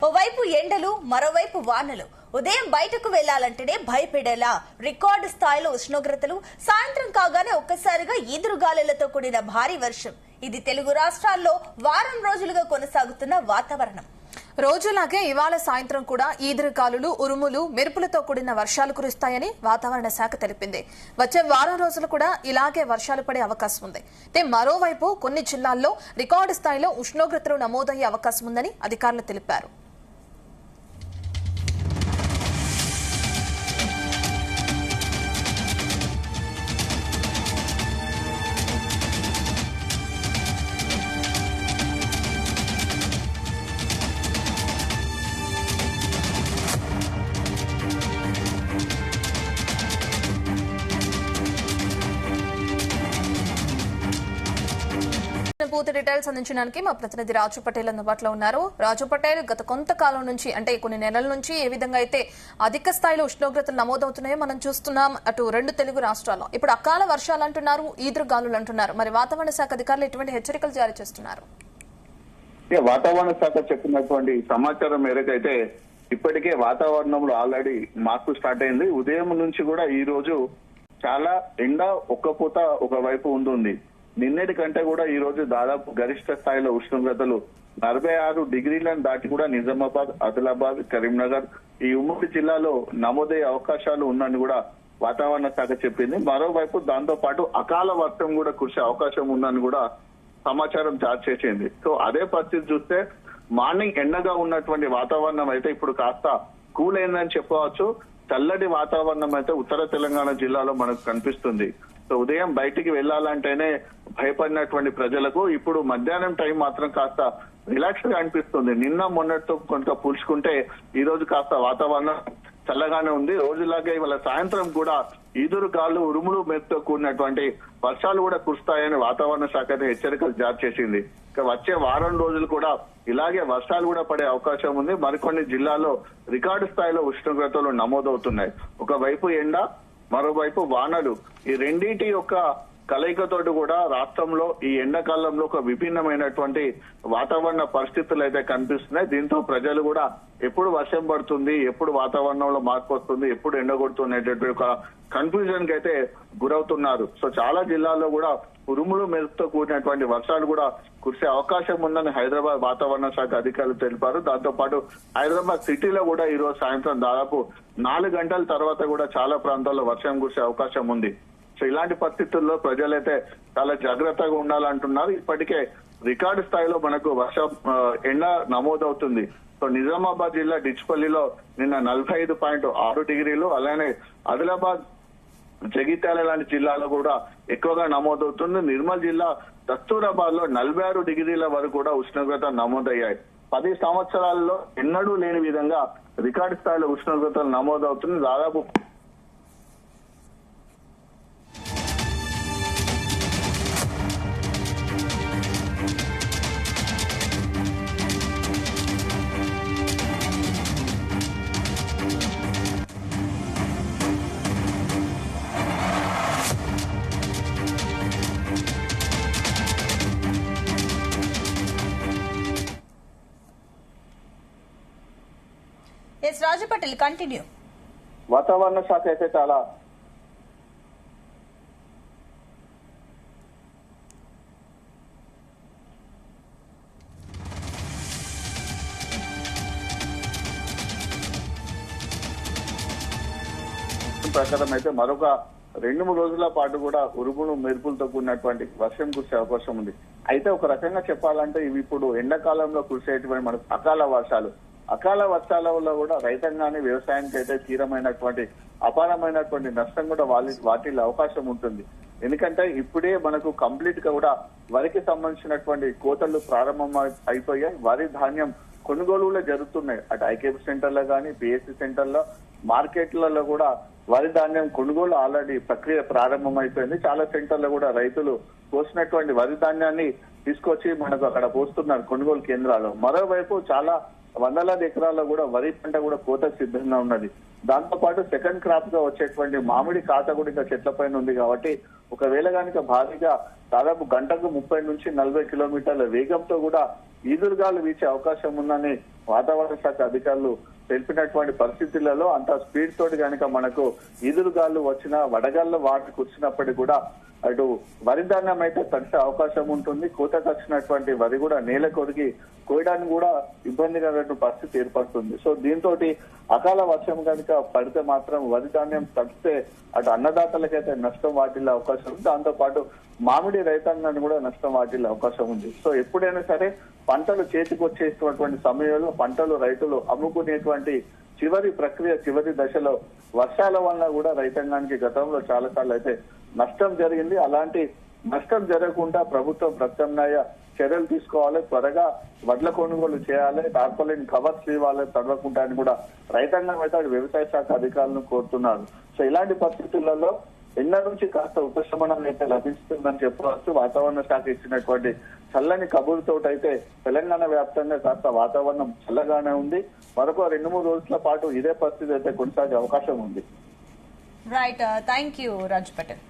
ఓవైపు ఎండలు మరోవైపు వానలు ఉదయం బయటకు వెళ్లాలంటేనే భయపెడేలా రికార్డు స్థాయిలో ఉష్ణోగ్రతలు సాయంత్రం కాగానే ఒక్కసారిగా ఈదురుగాలులతో కూడిన భారీ వర్షం ఇది తెలుగు రాష్ట్రాల్లో వారం రోజులుగా కొనసాగుతున్న వాతావరణం. రోజులాగే ఇవాళ సాయంత్రం కూడా ఈదురుగాలులు ఉరుములు మెరుపులతో కూడిన వర్షాలు కురుస్తాయని వాతావరణ శాఖ తెలిపింది. వచ్చే వారం రోజులు కూడా ఇలాగే వర్షాలు పడే అవకాశం ఉంది. మరోవైపు కొన్ని జిల్లాల్లో రికార్డు స్థాయిలో ఉష్ణోగ్రతలు నమోదయ్యే అవకాశం ఉందని అధికారులు తెలిపారు. పూర్తి డీటెయిల్స్ అందించడానికి మా ప్రతినిధి రాజు పటేల్ అందుబాటులో ఉన్నారు. రాజు పటేల్, గత కొంతకాలం నుంచి అంటే కొన్ని నెలల నుంచి ఏ విధంగా అయితే అధిక స్థాయిలో ఉష్ణోగ్రతలు నమోదవుతున్నాయో మనం చూస్తున్నాం. అటు రెండు తెలుగు రాష్ట్రాల్లో ఇప్పుడు అకాల వర్షాలు అంటున్నారు, ఈదురుగాలులు అంటున్నారు. మరి వాతావరణ శాఖ అధికారులు ఎటువంటి హెచ్చరికలు జారీ చేస్తున్నారు? వాతావరణ శాఖ చెప్పినటువంటి సమాచారం మేరకైతే ఇప్పటికే వాతావరణంలో ఆల్రెడీ మార్పు స్టార్ట్ అయింది. ఉదయం నుంచి కూడా ఈ రోజు చాలా ఎండ ఒక్కపోత ఒకవైపు ఉంటుంది. నిన్నటి కంటే కూడా ఈ రోజు దాదాపు గరిష్ట స్థాయిలో ఉష్ణోగ్రతలు 46 డిగ్రీలను దాటి కూడా నిజామాబాద్, ఆదిలాబాద్, కరీంనగర్ ఈ ఉమ్మడి జిల్లాలో నమోదయ్యే అవకాశాలు ఉందని కూడా వాతావరణ శాఖ చెప్పింది. మరోవైపు దాంతో పాటు అకాల వర్షం కూడా కురిసే అవకాశం ఉందని కూడా సమాచారం జారీ చేసింది. సో అదే పరిస్థితి చూస్తే మార్నింగ్ ఎండగా ఉన్నటువంటి వాతావరణం అయితే ఇప్పుడు కాస్త కూల్ అయిందని చెప్పవచ్చు. చల్లటి వాతావరణం అయితే ఉత్తర తెలంగాణ జిల్లాలో మనకు కనిపిస్తుంది. సో ఉదయం బయటికి వెళ్లాలంటేనే భయపడినటువంటి ప్రజలకు ఇప్పుడు మధ్యాహ్నం టైం మాత్రం కాస్త రిలాక్స్ గా అనిపిస్తుంది. నిన్న మొన్నటితో కొంత పోల్చుకుంటే ఈ రోజు కాస్త వాతావరణం చల్లగానే ఉంది. రోజులాగే ఇవాళ సాయంత్రం కూడా ఈదురుగాలు ఉరుములు మెరుపుతో కూడినటువంటి వర్షాలు కూడా కురుస్తాయని వాతావరణ శాఖ హెచ్చరికలు జారీ చేసింది. ఇక వచ్చే వారం రోజులు కూడా ఇలాగే వర్షాలు కూడా పడే అవకాశం ఉంది. మరికొన్ని జిల్లాల్లో రికార్డు స్థాయిలో ఉష్ణోగ్రతలు నమోదవుతున్నాయి. ఒకవైపు ఎండ, మరోవైపు వానలు, ఈ రెండింటి యొక్క కలయికతోటి కూడా రాష్ట్రంలో ఈ ఎండాకాలంలో ఒక విభిన్నమైనటువంటి వాతావరణ పరిస్థితులు అయితే కనిపిస్తున్నాయి. దీంతో ప్రజలు కూడా ఎప్పుడు వర్షం పడుతుంది, ఎప్పుడు వాతావరణంలో మార్పు వస్తుంది, ఎప్పుడు ఎండగొడుతున్నటువంటి ఒక కన్ఫ్యూజన్ కి అయితే గురవుతున్నారు. సో చాలా జిల్లాల్లో కూడా ఉరుములు మెరుపుతో కూడినటువంటి వర్షాలు కూడా కురిసే అవకాశం ఉందని హైదరాబాద్ వాతావరణ శాఖ అధికారులు తెలిపారు. దాంతో పాటు హైదరాబాద్ సిటీలో కూడా ఈ రోజు సాయంత్రం దాదాపు 4 గంటల తర్వాత కూడా చాలా ప్రాంతాల్లో వర్షం కురిసే అవకాశం ఉంది. సో ఇలాంటి పరిస్థితుల్లో ప్రజలైతే చాలా జాగ్రత్తగా ఉండాలంటున్నారు. ఇప్పటికే రికార్డు స్థాయిలో మనకు ఎండ నమోదవుతుంది. సో నిజామాబాద్ జిల్లా డిచ్పల్లిలో నిన్న 45.6 డిగ్రీలు, అలానే ఆదిలాబాద్, జగిత్యాల లాంటి జిల్లాలో కూడా ఎక్కువగా నమోదవుతుంది. నిర్మల్ జిల్లా దస్తూరాబాద్ లో 46 డిగ్రీల వరకు కూడా ఉష్ణోగ్రత నమోదయ్యాయి. 10 సంవత్సరాల్లో ఎన్నడూ లేని విధంగా రికార్డు స్థాయిలో ఉష్ణోగ్రతలు నమోదవుతుంది. దాదాపు రాజు పటేల్ కంటిన్యూ. వాతావరణ శాఖ అయితే చాలా ప్రకారం అయితే మరొక 2-3 రోజుల పాటు కూడా ఉరుములు మెరుపులతో కూడినటువంటి వర్షం కురిసే అవకాశం ఉంది. అయితే ఒక రకంగా చెప్పాలంటే ఇవి ఇప్పుడు ఎండాకాలంలో కురిసేటువంటి మనకు అకాల వర్షాల వల్ల కూడా రైతాంగాన్ని, వ్యవసాయానికి అయితే తీవ్రమైనటువంటి అపారమైనటువంటి నష్టం కూడా వాటిల్లో అవకాశం ఉంటుంది. ఎందుకంటే ఇప్పుడే మనకు కంప్లీట్ గా కూడా వరికి సంబంధించినటువంటి కోతలు ప్రారంభం అయిపోయాయి. వరి ధాన్యం కొనుగోలులో జరుగుతున్నాయి. అటు ఐకేపీ సెంటర్లో కానీ, పిఎస్సి సెంటర్లో, మార్కెట్లలో కూడా వరి ధాన్యం కొనుగోలు ఆల్రెడీ ప్రక్రియ ప్రారంభం అయిపోయింది. చాలా సెంటర్లో కూడా రైతులు పోసినటువంటి వరి ధాన్యాన్ని తీసుకొచ్చి మనకు అక్కడ పోస్తున్నారు కొనుగోలు కేంద్రాలు. మరోవైపు చాలా వందలాది ఎకరాల్లో కూడా వరి పంట కూడా కోతకు సిద్ధంగా ఉన్నది. దాంతో పాటు సెకండ్ క్రాప్ గా వచ్చేటువంటి మామిడి ఖాతా కూడా ఇంకా చెట్ల పైన ఉంది కాబట్టి ఒకవేళ కనుక భారీగా దాదాపు గంటకు 30 నుంచి 40 కిలోమీటర్ల వేగంతో కూడా ఈదురుగాలు వీచే అవకాశం ఉందని వాతావరణ శాఖ అధికారులు తెలిపినటువంటి పరిస్థితులలో అంత స్పీడ్ తోటి కనుక మనకు ఈదురుగాలు వచ్చిన వడగాల్లో వాటికి వచ్చినప్పటికీ కూడా అటు వరి ధాన్యం అయితే తడిసే అవకాశం ఉంటుంది. కోతకు వచ్చినటువంటి వరి కూడా నేల కొరిగి కోయడానికి కూడా ఇబ్బందికరమైన పరిస్థితి ఏర్పడుతుంది. సో దీంతో అకాల వర్షం కనుక పడితే మాత్రం వరి ధాన్యం తడిస్తే అటు అన్నదాతలకైతే నష్టం వాటిల్లే అవకాశం ఉంది. దాంతో పాటు మామిడి రైతాంగాన్ని కూడా నష్టం వాటిల్లే అవకాశం ఉంది. సో ఎప్పుడైనా సరే పంటలు చేతికి వచ్చేటువంటి సమయంలో పంటలు రైతులు అమ్ముకునేటువంటి చివరి ప్రక్రియ చివరి దశలో వర్షాల వల్ల కూడా రైతాంగానికి గతంలో చాలా సార్లు అయితే నష్టం జరిగింది. అలాంటి నష్టం జరగకుండా ప్రభుత్వం ప్రత్యామ్నాయ చర్యలు తీసుకోవాలి, త్వరగా వడ్ల కొనుగోలు చేయాలి, టార్పాలిన్ కవర్స్ ఇవ్వాలి తడవకుండా అని కూడా రైతాంగం అయితే వ్యవసాయ శాఖ అధికారులను కోరుతున్నారు. సో ఇలాంటి పరిస్థితులలో ఎండ నుంచి కాస్త ఉపశమనం అయితే లభిస్తుందని చెప్పవచ్చు. వాతావరణ శాఖ ఇచ్చినటువంటి చల్లని కబురుతో అయితే తెలంగాణ వ్యాప్తంగా కాస్త వాతావరణం చల్లగానే ఉంది. మరొక 2-3 రోజుల పాటు ఇదే పరిస్థితి అయితే కొనసాగే అవకాశం ఉంది. Right, thank you Raju Patel.